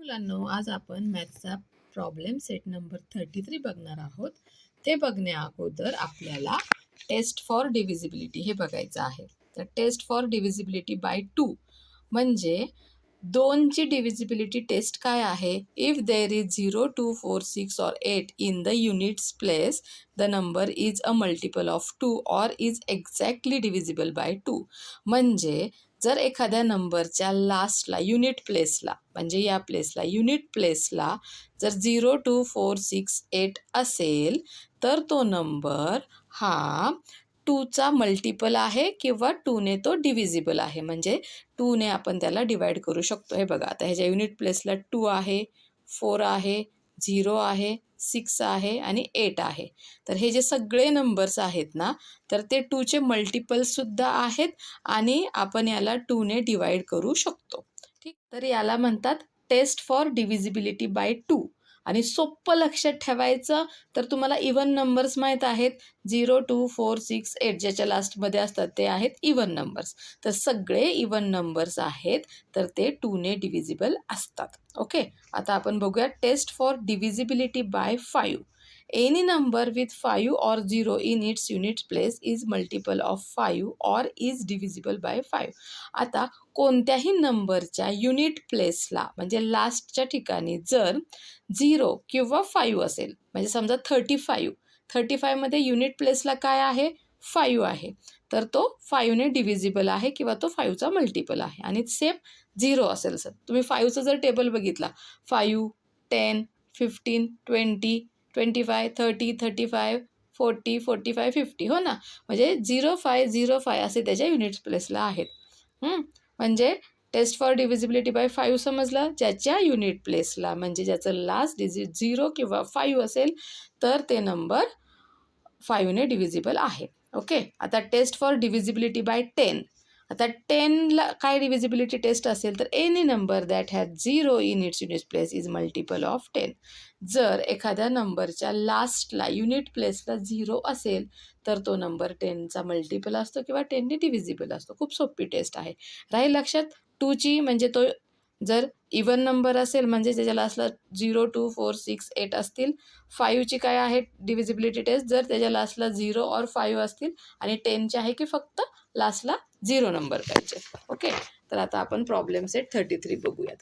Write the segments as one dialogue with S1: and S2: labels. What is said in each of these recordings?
S1: मुलांनो, आज आपण मॅथ्सचा प्रॉब्लेम सेट नंबर 33 बघणार आहोत. ते बघण्या अगोदर आपल्याला टेस्ट फॉर डिव्हिजिबिलिटी हे बघायचं आहे. तर टेस्ट फॉर डिव्हिजिबिलिटी बाय 2 म्हणजे 2ची डिव्हिजिबिलिटी टेस्ट काय आहे? If there is 0, 2, 4, 6 or 8 in the units place, the number is a multiple of 2 और इज एक्झॅक्टली डिव्हिजिबल बाय 2. म्हणजे जर एखाद्या नंबरच्या लास्टला युनिट प्लेसला म्हणजे या प्लेसला युनिट प्लेसला जर 0, 2, 4, 6, 8 असेल तर तो नंबर हा 2चा मल्टिपल आहे किंवा 2ने तो डिव्हिजिबल आहे. म्हणजे 2ने आपण त्याला डिवाईड करू शकतो. हे बघा, आता ह्याच्या युनिट प्लेसला 2 आहे, 4 आहे, 0 आहे, 6 आहे आणि 8 आहे. तर हे जे सगळे नंबर्स आहेत ना, तर ते 2चे मल्टिपलसुद्धा आहेत आणि आपण याला 2ने डिवाईड करू शकतो. ठीक, तर याला म्हणतात टेस्ट फॉर डिव्हिजिबिलिटी बाय 2. आणि सोप्पं लक्षात ठेवायचं तर तुम्हाला इवन नंबर्स माहीत आहेत. 0, 2, 4, 6, 8 ज्याच्या लास्टमध्ये असतात ते आहेत इवन नंबर्स. तर सगळे इवन नंबर्स आहेत तर ते 2ने डिव्हिजिबल असतात. ओके, आता आपण बघूया test for divisibility by 5. Any number with 5 or 0 in its unit place is multiple of 5 or is divisible by 5. आता कोणत्याही नंबरच्या युनिट प्लेसला म्हणजे लास्टच्या ठिकाणी जर 0 किंवा 5 असेल, म्हणजे समजा 35 मध्ये युनिट प्लेसला काय आहे? 5 आहे. तर तो 5ने डिव्हिजिबल आहे किंवा तो 5चा मल्टिपल आहे. आणि सेम 0 असेल सर, तुम्ही 5चा जर टेबल बघितला 5, 10, 15, 20, 25, 30, 35, 40, 45, 50 हो ना, म्हणजे 0, 5, 0, 5 असे त्याच्या युनिट प्लेसला आहेत. म्हणजे टेस्ट फॉर डिव्हिजिबिलिटी बाय 5 समजलं. ज्याच्या युनिट प्लेसला म्हणजे ज्याचं लास्ट डिजिट 0 किंवा 5 असेल तर ते नंबर 5ने डिव्हिजिबल आहे. ओके, आता टेस्ट फॉर डिव्हिजिबिलिटी बाय 10. आता 10ला काय डिव्हिजिबिलिटी टेस्ट असेल तर any number that has 0 in its unit place is multiple of 10. जर एखाद्या नंबरच्या लास्टला युनिट प्लेसला 0 असेल तर तो नंबर 10चा मल्टिपल असतो किंवा 10ने डिव्हिजिबल असतो. खूप सोपी टेस्ट आहे. राहील लक्षात. 2ची म्हणजे तो जर इवन नंबर असेल म्हणजे त्याच्या लास्टला 0, 2, 4, 6, 8 असतील. 5ची काय आहे डिव्हिजिबिलिटी टेस्ट? जर त्याच्या लास्टला 0 और 5 असतील. आणि 10ची आहे की फक्त लास्टला 0 नंबर पाहिजे. ओके, तर आता आपण प्रॉब्लेम सेट 33 बघूयात.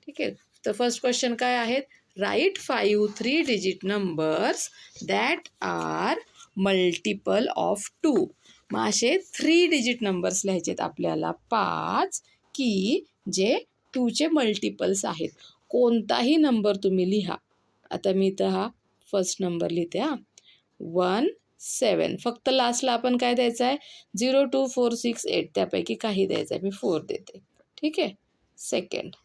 S1: ठीक आहे, तर फर्स्ट क्वेश्चन काय आहेत? Write 5 3 digit numbers that are multiple of 2. मग असे 3 डिजिट नंबर्स लिहायचे आहेत आपल्याला 5 की जे 2चे मल्टिपल्स आहेत. कोणताही नंबर तुम्ही लिहा. आता मी इथं हा फर्स्ट नंबर लिहिते 1, 7. फक्त लास्टला आपण काय द्यायचं आहे? 0, 2, 4, 6, 8 त्यापैकी काही द्यायचं आहे. मी 4 देते. ठीक आहे. सेकंड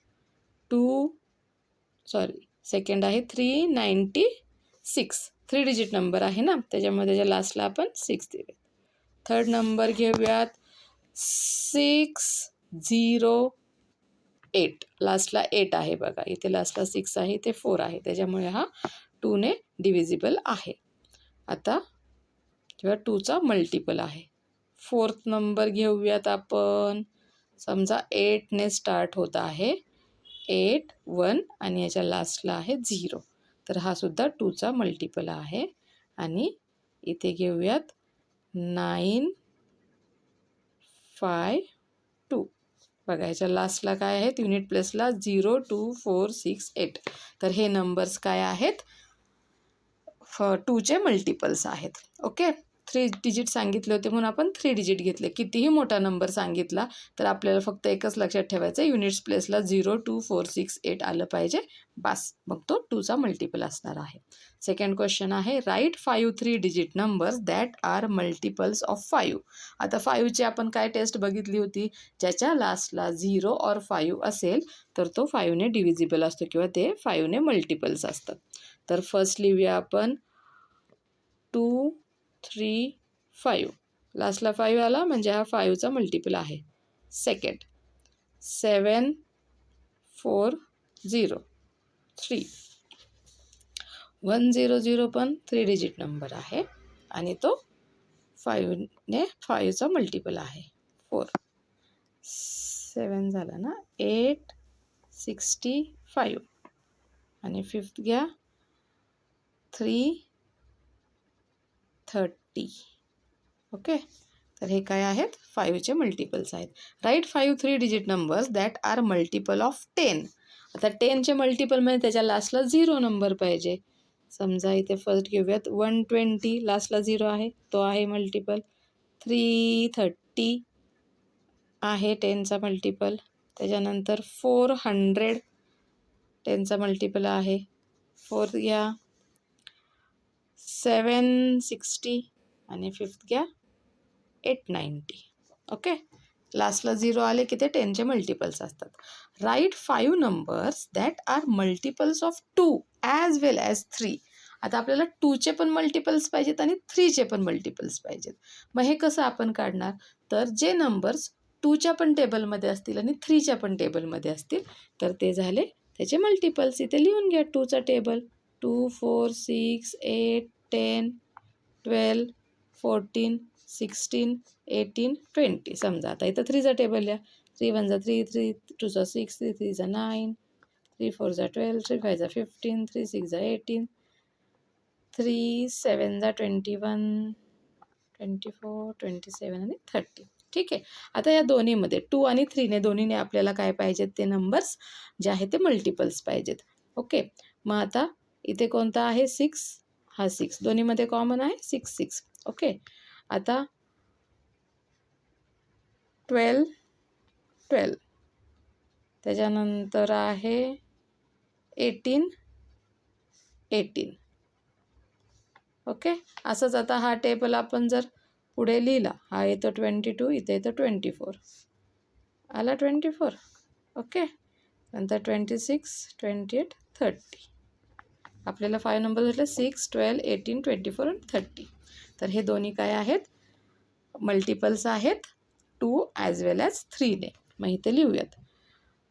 S1: आहे 396. 3 डिजिट नंबर आहे ना, त्याच्यामुळे त्याच्या लास्टला आपण 6 देऊयात. थर्ड नंबर घेऊयात 608. लास्टला 8 आहे बघा, इथे लास्टला 6 आहे, इथे 4 आहे, त्याच्यामुळे हा 2ने डिव्हिजिबल आहे. आता जेव्हा 2चा मल्टिपल आहे. फोर्थ नंबर घेऊयात आपण. समजा 8ने स्टार्ट होत आहे. 8, 1 आणि याच्या लास्टला आहे 0. तर हा सुद्धा 2चा मल्टिपल आहे. आणि इथे घेऊयात 9, 5, 2. बघा, याच्या लास्टला काय आहेत युनिट प्लेसला 0, 2, 4, 6, 8. तर हे नंबर्स काय आहेत? 2चे मल्टिपल्स आहेत. ओके, 3 डिजिट सांगितले होते म्हणून आपण 3 डिजिट घेतले. कितीही मोठा नंबर सांगितला तर आपल्याला फक्त एकच लक्षात ठेवायचं, युनिट्स प्लेसला 0, 2, 4, 6, 8 आलं पाहिजे, बस. मग तो 2चा मल्टिपल असणार आहे. सेकंड क्वेश्चन आहे write 5 3 digit numbers that are multiples of 5. आता 5ची आपण काय टेस्ट बघितली होती? ज्याच्या लास्टला 0 और 5 असेल तर तो 5ने डिव्हिजिबल असतो किंवा ते 5ने मल्टिपल्स असतात. तर फर्स्ट लिहूया आपण 2, 3, 5. लास्टला 5 आला म्हणजे हा 5चा मल्टिपल आहे. सेकंड 7, 4, 0, 3. 1, 0, 0 पण 3 डिजिट नंबर आहे आणि तो 5ने 5चा मल्टिपल आहे 4. 7 झाला ना, 8, 65. आणि फिफ्थ घ्या 330. ओके, तर हे काय आहेत 5चे मल्टिपल्स आहेत. Write 5 3 digit numbers that are multiple of 10. आता 10चे मल्टिपलमध्ये त्याच्या लास्टला 0 नंबर पाहिजे. समजा इथे फर्स्ट घेऊयात 120, लास्टला 0 आहे, तो आहे मल्टिपल. 330 आहे 10चा मल्टिपल. त्याच्यानंतर 400 10चा मल्टिपल आहे. 4th घ्या 760 आणि फिफ्थ घ्या 890. ओके, लास्टला 0 आले की ते 10चे मल्टिपल्स असतात. Write 5 numbers that are multiples of 2 as well as 3. आता आपल्याला 2चे पण मल्टिपल्स पाहिजेत आणि 3चे पण मल्टिपल्स पाहिजेत. मग हे कसं आपण काढणार, तर जे नंबर्स 2च्या पण टेबलमध्ये असतील आणि 3च्या पण टेबलमध्ये असतील तर ते झाले त्याचे मल्टिपल्स. इथे लिहून घ्या 2चा टेबल. 2 4 6 8 10 12 14 16 18 20. समजा आता इथं 3चा टेबल लिहा. 3 1 3 3 2 6 3 3 9 3 4 12 3 5 15 3 6 18 3 7 21 24 27 आणि 30. ठीक आहे, आता या दोन्हीमध्ये 2 आणि 3ने दोन्हीने आपल्याला काय पाहिजेत, ते नंबर्स जे आहेत ते मल्टिपल्स पाहिजेत. ओके, मग आता इथे कोणता आहे 6, हा 6 दोन्हीमध्ये कॉमन आहे 6 6. ओके, आता 12 12, त्याच्यानंतर आहे 18 18. ओके, असंच आता हा टेबल आपण जर पुढे लिहिला, हा येतो 22, इथे येतो 24, आला 24. ओके, नंतर 26 28 30. आपल्याला 5 नंबर भेटले 6 12 18 24 आणि 30. तर हे दोन्ही काय आहेत, मल्टिपल्स आहेत 2 ॲज वेल ॲज 3ने. मग इथे लिहूयात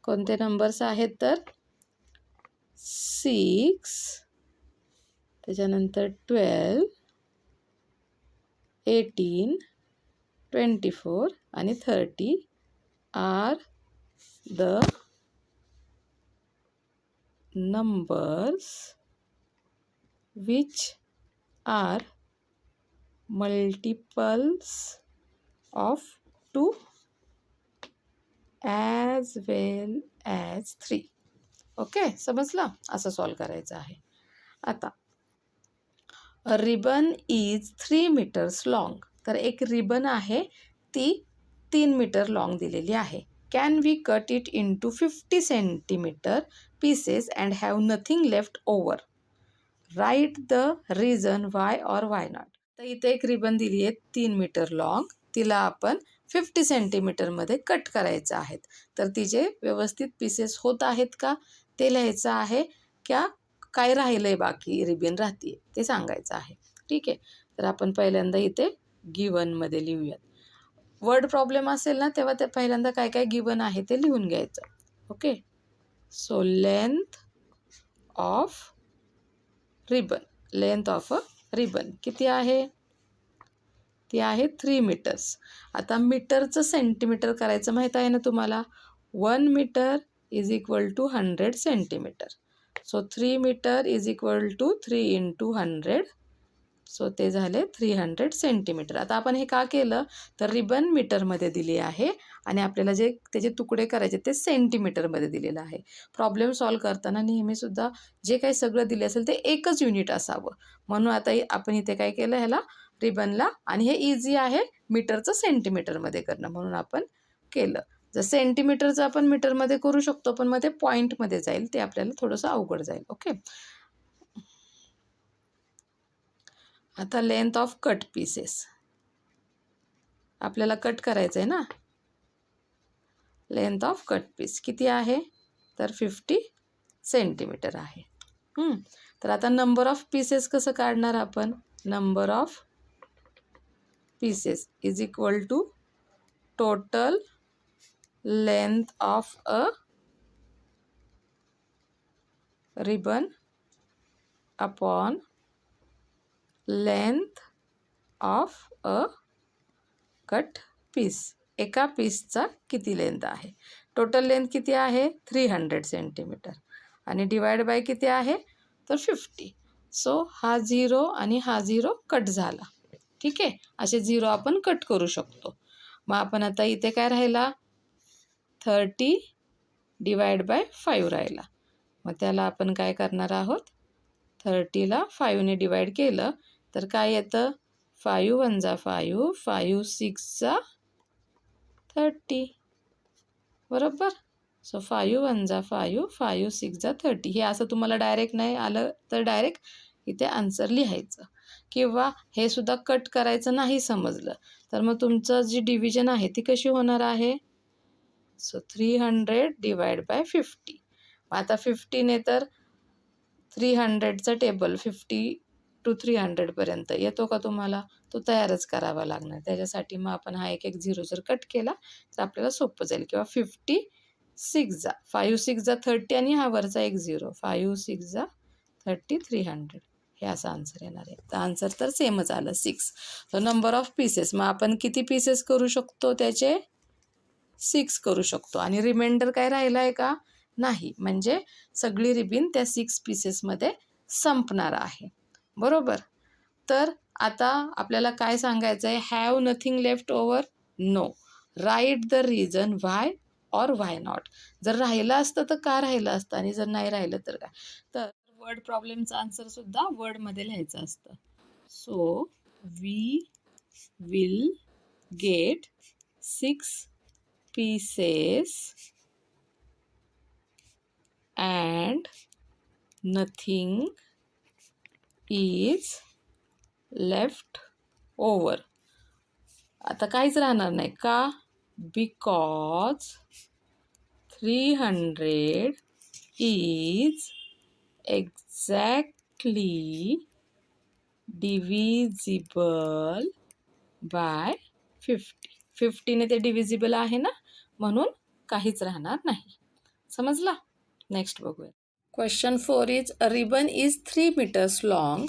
S1: कोणते नंबर्स आहेत, तर 6, त्याच्यानंतर 12 18 24 आणि 30 are the numbers which are multiples of 2 as well as 3. Okay, समजलं, असं सॉल्व करायचं आहे. आता a ribbon is 3 meters long. तर एक रिबन आहे ती 3 मीटर लॉंग दिलेली आहे. Can we cut it into 50 centimeter pieces and have nothing left over. Write the reason why or why not. तर इथे एक रिबन दिली आहे 3 मीटर लॉंग, तिला आपण 50 सेंटीमीटरमध्ये कट करायचं आहेत. तर तिचे व्यवस्थित पीसेस होत आहेत का ते लिहायचं आहे, क्या काय राहिलं आहे बाकी रिबन राहते ते सांगायचं आहे. ठीक आहे, तर आपण पहिल्यांदा इथे गिवनमध्ये लिहूयात. वर्ड प्रॉब्लेम असेल ना तेव्हा ते पहिल्यांदा काय काय गिवन आहे ते लिहून घ्यायचं. Okay, so length of ribbon, length of a ribbon किती आहे, ती आहे 3 meters. आता मीटरचं सेंटीमीटर करायचं माहीत आहे ना तुम्हाला. 1 meter is equal to 100 centimeter. So 3 meter is equal to 3 into 100. So ते झाले 300 सेंटीमीटर. आता आपण हे का केलं, तर रिबन मीटरमध्ये दिली आहे आणि आपल्याला जे त्याचे तुकडे करायचे ते सेंटीमीटरमध्ये दिलेलं आहे. प्रॉब्लेम सॉल्व करताना नेहमीसुद्धा जे काही सगळं दिले असेल ते एकच युनिट असावं, म्हणून आता आपण इथे काय केलं, ह्याला रिबनला, आणि हे इझी आहे मीटरचं सेंटीमीटरमध्ये करणं म्हणून आपण केलं. जर सेंटीमीटरचं आपण मीटरमध्ये करू शकतो पण मग ते पॉईंटमध्ये जाईल, ते आपल्याला थोडंसं अवघड जाईल. ओके, आता लेंथ ऑफ कट पीसेस आपल्याला कट करायचं आहे ना. लेंथ ऑफ कट पीस किती आहे, तर 50 सेंटीमीटर आहे. तर आता नंबर ऑफ पीसेस कसं काढणार आपण, number of pieces is equal to total length of a ribbon upon length of a cut piece. एका पीसचा किती लेंथ आहे, टोटल लेंथ किती आहे 300 सेंटीमीटर. आणि डिवाइड बाय किती आहे तर 50. सो हा 0 आणि हा 0 कट झाला. ठीक आहे, असे 0 आपण कट करू शकतो. मग आपण आता इथे काय राहिला 30 डिवाइड बाय 5 राहिला. मग त्याला आपण काय करणार आहोत 30ला 5ने डिवाइड केलं तर काय येतं 5 1 जा 5, 5 6 जा 30. बरोबर. सो 5 1 जा 5, 5 6 जा 30. हे असं तुम्हाला डायरेक्ट नाही आलं तर डायरेक्ट इथे आन्सर लिहायचं, किंवा हे सुद्धा कट करायचं नाही समजलं तर मग तुमचं जी डिव्हिजन आहे ती कशी होणार आहे. So 300 divide by 50. आता 50ने तर 300चं टेबल 50 to 300पर्यंत येतो का तुम्हाला, तो तयारच करावा लागणार. त्याच्यासाठी मग आपण हा एक 0 जर कट केला तर आपल्याला सोपं जाईल. किंवा 56 जा 5 6 जा 30 आणि हा वरचा एक 0 5 6 जा 30 300. हे असं आन्सर येणार आहे. तर आन्सर तर सेमच आलं 6. तर नंबर ऑफ पीसेस, मग आपण किती पीसेस करू शकतो त्याचे 6 करू शकतो. आणि रिमाइंडर काय राहिला आहे का नाही, म्हणजे सगळी रिबीन त्या 6 पीसेसमध्ये संपणार आहे. बरोबर. तर आता आपल्याला काय सांगायचं आहे, have nothing left over. No. Write the reason why or why not. जर राहिलं असतं तर का राहिलं असतं, आणि जर नाही राहिलं तर काय. तर वर्ड प्रॉब्लेमचं आन्सर सुद्धा वर्डमध्ये लिहायचं असतं. So we will get 6 pieces and nothing is left over. आता काहीच राहणार नाही का, because 300 is exactly divisible by 50. 50ने ते डिव्हिजिबल आहे ना, म्हणून काहीच राहणार नाही. समजला. नेक्स्ट बघूया. Question 4 is a ribbon is 3 meters long.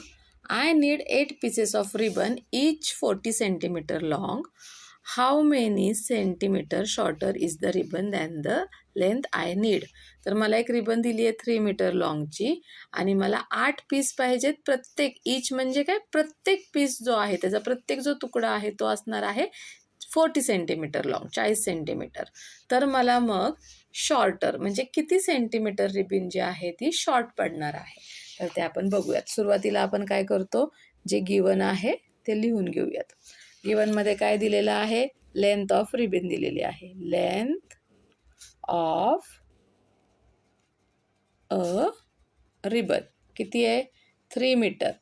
S1: I need 8 pieces of ribbon, each 40 centimeter long. How many centimeter shorter is the ribbon than the length I need? तर मला एक रिबन दिली आहे 3 meter लॉंगची आणि मला 8 पीस पाहिजेत. प्रत्येक इच म्हणजे काय, प्रत्येक पीस जो आहे त्याचा प्रत्येक जो तुकडा आहे तो असणार आहे 40 सेंटीमीटर लॉंग, 40 सेंटीमीटर. तर मला मग शॉर्टर म्हणजे किती सेंटीमीटर रिबीन जी आहे ती शॉर्ट पडणार आहे, तर ते आपण बघूयात. सुरुवातीला आपण काय करतो, जे गिवन आहे ते लिहून घेऊयात. गिवनमध्ये काय दिलेलं आहे, लेंथ ऑफ रिबीन दिलेली आहे. लेंथ ऑफ अ रिबन किती आहे 3 मीटर.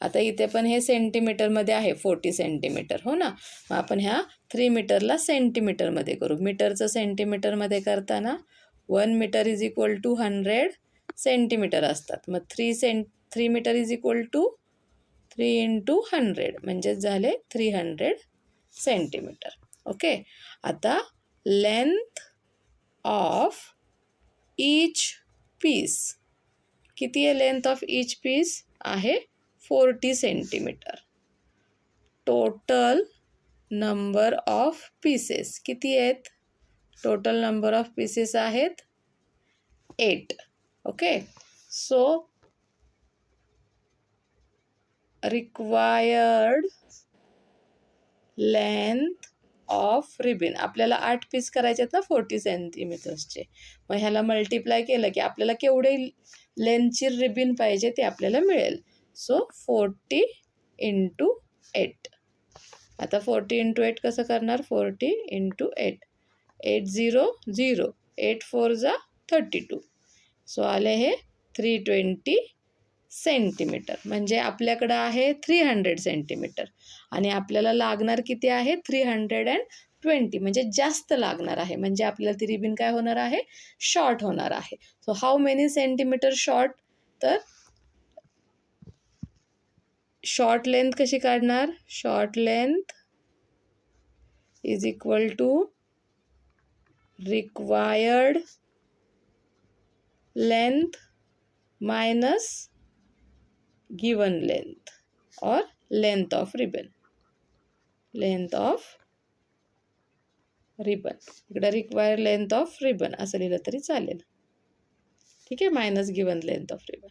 S1: आता इथे पण हे सेंटीमीटरमध्ये आहे 40 सेंटीमीटर, हो ना. मग आपण ह्या 3 मीटरला सेंटीमीटरमध्ये करू. मीटरचं सेंटीमीटरमध्ये करताना 1 metre is equal to 100 centimetre असतात. मग 3 मीटर इज इक्वल टू 3 × 100 म्हणजेच झाले 300 सेंटीमीटर. ओके. आता लेंथ ऑफ ईच पीस किती आहे, लेंथ ऑफ ईच पीस आहे 40 centimetre. Total number of pieces किती आहेत, टोटल नंबर ऑफ पीसेस आहेत 8. Okay. So required length of ribbon, आपल्याला 8 पीस करायचे आहेत ना 40 सेंटीमीटर्सचे. मग ह्याला मल्टिप्लाय केलं की आपल्याला केवढे लेंथची रिबीन पाहिजे ते आपल्याला मिळेल. सो 40 × 8. आता 40 × 8 कसं करणार, 40 × 8, 8 0 0, 8 4 जा 32. सो आले हे 320 सेंटीमीटर. म्हणजे आपल्याकडं आहे 300 सेंटीमीटर आणि आपल्याला लागणार किती आहे 320, म्हणजे जास्त लागणार आहे. म्हणजे आपल्याला ती रिबीन काय होणार आहे, शॉर्ट होणार आहे. So how many centimetre short, तर शॉर्ट लेंथ कशी काढणार, short length is equal to required length minus given length और length of ribbon. Length of ribbon इकडे रिक्वायर्ड लेंथ ऑफ रिबन असं लिहिलं तरी चालेल. ठीक आहे, minus given length of ribbon.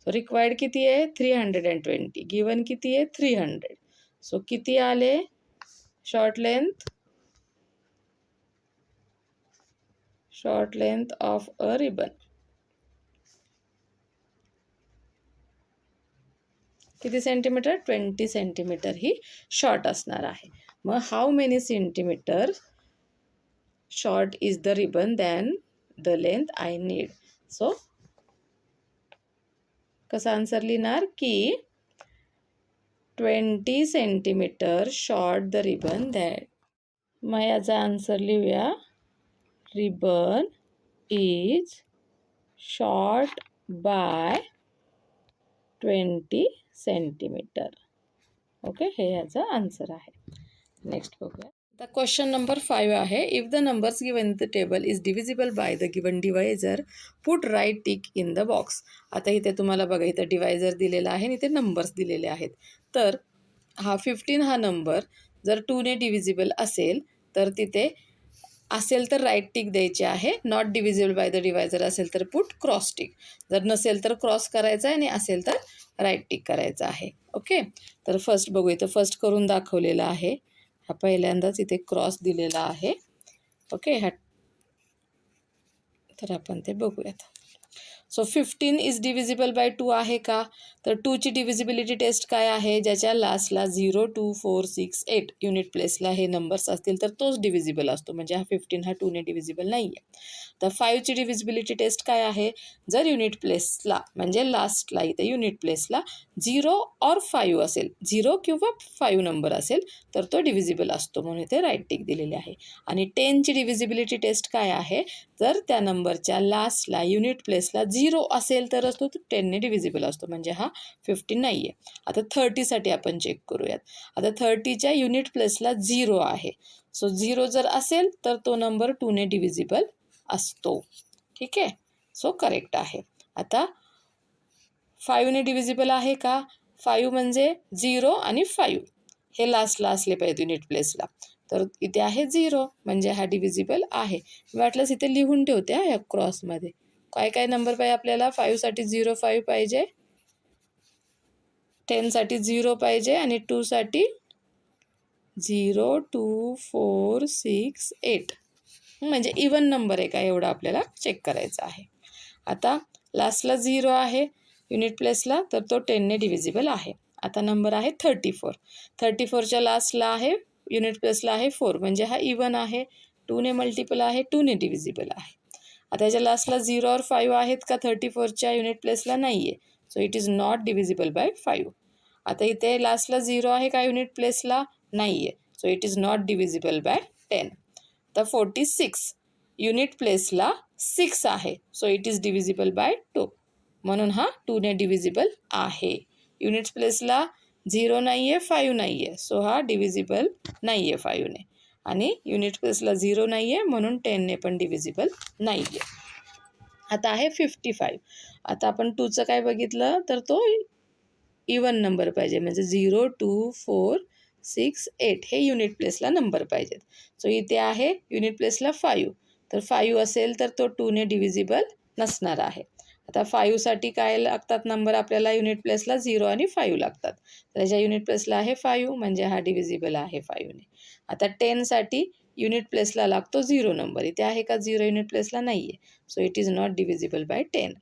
S1: So required किती आहे 320, गिवन किती आहे 300. सो किती आले short length of a ribbon किती सेंटीमीटर 20 सेंटीमीटर ही शॉर्ट असणार आहे. मग how many centimetre short is the ribbon than the length I need. So कसं आन्सर लिहिणार की 20 centimetre short the ribbon that. मग याचा आन्सर लिहूया ribbon is short by 20 centimetre. Okay, हे याचा आन्सर आहे. नेक्स्ट बघूया. आता क्वेश्चन नंबर 5 आहे. If the numbers given in the table is divisible by the given divisor put right tick in the box. आता इथे तुम्हाला बघा इथं डिवायझर दिलेला आहे आणि इथे नंबर्स दिलेले आहेत. तर हा 15 हा नंबर जर 2ने डिव्हिजिबल असेल तर तिथे असेल तर राईट टिक द्यायची आहे. Not divisible by the divisor असेल तर पुट क्रॉस टिक. जर नसेल तर क्रॉस करायचा आहे आणि असेल तर राईट टिक करायचा आहे. ओके, तर फर्स्ट बघू. इथं फर्स्ट करून दाखवलेला आहे. हा पहिल्यांदाच इथे क्रॉस दिलेला आहे. ओके, तर आपण ते बघूयात. सो 15 इज डिव्हिजिबल बाय 2 आहे का? तर 2ची डिव्हिजिबिलिटी टेस्ट काय आहे? ज्याच्या लास्टला 0, 2, 4, 6, 8 युनिट प्लेसला हे नंबर्स असतील तर तोच डिव्हिजिबल असतो. म्हणजे हा 15 हा 2ने डिव्हिजिबल नाही आहे. तर 5ची डिव्हिजिबिलिटी टेस्ट काय आहे? जर युनिट प्लेसला म्हणजे लास्टला इथे युनिट प्लेसला 0 और 5 असेल, 0 किंवा 5 नंबर असेल तर तो डिव्हिजिबल असतो, म्हणून इथे राईट टिक दिलेली आहे. आणि 10ची डिव्हिजिबिलिटी टेस्ट काय आहे? जर त्या नंबरच्या लास्टला युनिट प्लेसला 0 असेल तरच तो 10ने डिव्हिजिबल असतो, म्हणजे हा 15 नाही आहे. आता 30साठी आपण चेक करूयात. आता 30च्या युनिट प्लेसला 0 आहे. सो 0 जर असेल तर तो नंबर 2ने डिव्हिजिबल असतो. ठीक आहे, सो करेक्ट आहे. आता 5ने डिव्हिजिबल आहे का? 5 म्हणजे 0 आणि 5 हे लास्टला असले पाहिजे युनिट प्लेसला. तर इथे आहे 0 म्हणजे हा डिव्हिजिबल आहे. मी वाटलंच इथे लिहून ठेवते या क्रॉसमध्ये. काय काय नंबर पाहिजे आपल्याला? 5साठी 0, 5 पाहिजे, 10साठी 0 पाहिजे आणि 2साठी 0, 2, 4, 6, 8 म्हणजे इवन नंबर आहे का एवढा आपल्याला चेक करायचा आहे. आता लास्टला 0 आहे युनिट प्लेसला तर तो 10ने डिव्हिजिबल आहे. आता नंबर आहे 34. 34च्या लास्टला आहे युनिट प्लेसला आहे 4 म्हणजे हा इवन आहे, 2ने मल्टिपल आहे, 2ने डिव्हिजिबल आहे. आता याच्या लास्टला 0 और 5 आहेत का? 34च्या युनिट प्लेसला नाही आहे. So it is not divisible by 5. आता इथे लास्टला 0 आहे का युनिट प्लेसला? नाही आहे. So it is not divisible by 10. तर 46 युनिट प्लेसला 6 आहे. So it is divisible bye 2. म्हणून हा 2ने डिव्हिजिबल आहे. युनिट प्लेसला 0 नाही आहे, 5 नाही आहे. सो हा डिव्हिजिबल नाही आहे 5ने. आणि युनिट प्लेसला 0 नाही आहे म्हणून 10ने पण डिव्हिजिबल नाही आहे. आता आहे 55. आता आपण 2चं काय बघितलं तर तो इवन नंबर पाहिजे म्हणजे 0, 2, 4, 6, 8 हे युनिट प्लेसला नंबर पाहिजेत. सो इथे आहे युनिट प्लेसला 5 तर 5 असेल तर तो 2ने डिव्हिजिबल नसणार आहे. आता 5साठी काय लागतात नंबर आपल्याला? युनिट प्लेसला 0 आणि 5 लागतात. तर याच्या युनिट प्लेसला आहे 5 म्हणजे हा डिव्हिजिबल आहे 5ने. आता 10साठी युनिट प्लेसला लागतो 0 नंबर. इथे आहे का 0 युनिट प्लेसला? नाही आहे. So it is not divisible by 10.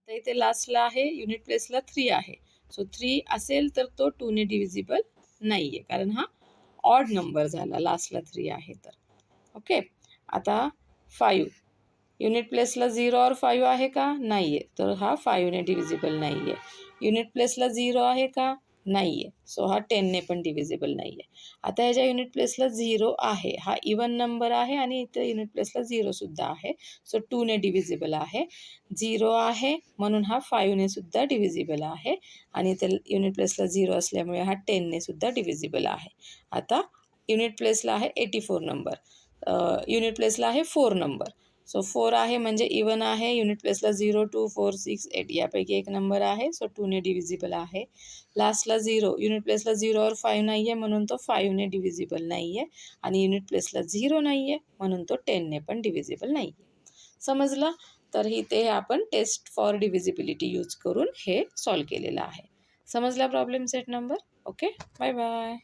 S1: तर इथे लास्टला आहे युनिट प्लेसला 3 आहे. सो 3 असेल तर तो 2ने डिव्हिजिबल नाही आहे कारण हा ऑड नंबर झाला, लास्टला 3 आहे तर. ओके, आता 5 युनिट प्लेसला 0 और 5 आहे का? नाही आहे. तर हा 5ने डिव्हिजिबल नाही आहे. युनिट प्लेसला 0 आहे का? नाही आहे. सो हा 10ने पण डिव्हिजिबल नाही आहे. आता ह्याच्या युनिट प्लेसला 0 आहे. हा इवन नंबर आहे आणि इथं युनिट प्लेसला 0सुद्धा आहे. सो 2ने डिव्हिजिबल आहे. 0 आहे म्हणून हा 5ने सुद्धा डिव्हिजिबल आहे आणि इथे युनिट प्लेसला 0 असल्यामुळे हा 10ने सुद्धा डिव्हिजिबल आहे. आता युनिट प्लेसला आहे 84 नंबर, युनिट प्लेसला आहे 4 नंबर. सो 4 आहे म्हणजे इवन आहे. युनिट प्लेसला 0, 2, 4, 6, 8 यापैकी एक नंबर आहे. सो 2ने डिव्हिजिबल आहे. लास्टला 0 युनिट प्लेसला 0 और 5 नाही आहे म्हणून तो 5ने डिव्हिजिबल नाही आहे आणि युनिट प्लेसला 0 नाही आहे म्हणून तो 10ने पण डिव्हिजिबल नाही आहे. समजलं? तर इथे आपण टेस्ट फॉर डिव्हिजिबिलिटी यूज करून हे सॉल्व केलेलं आहे. समजला problem set number? Okay, bye bye.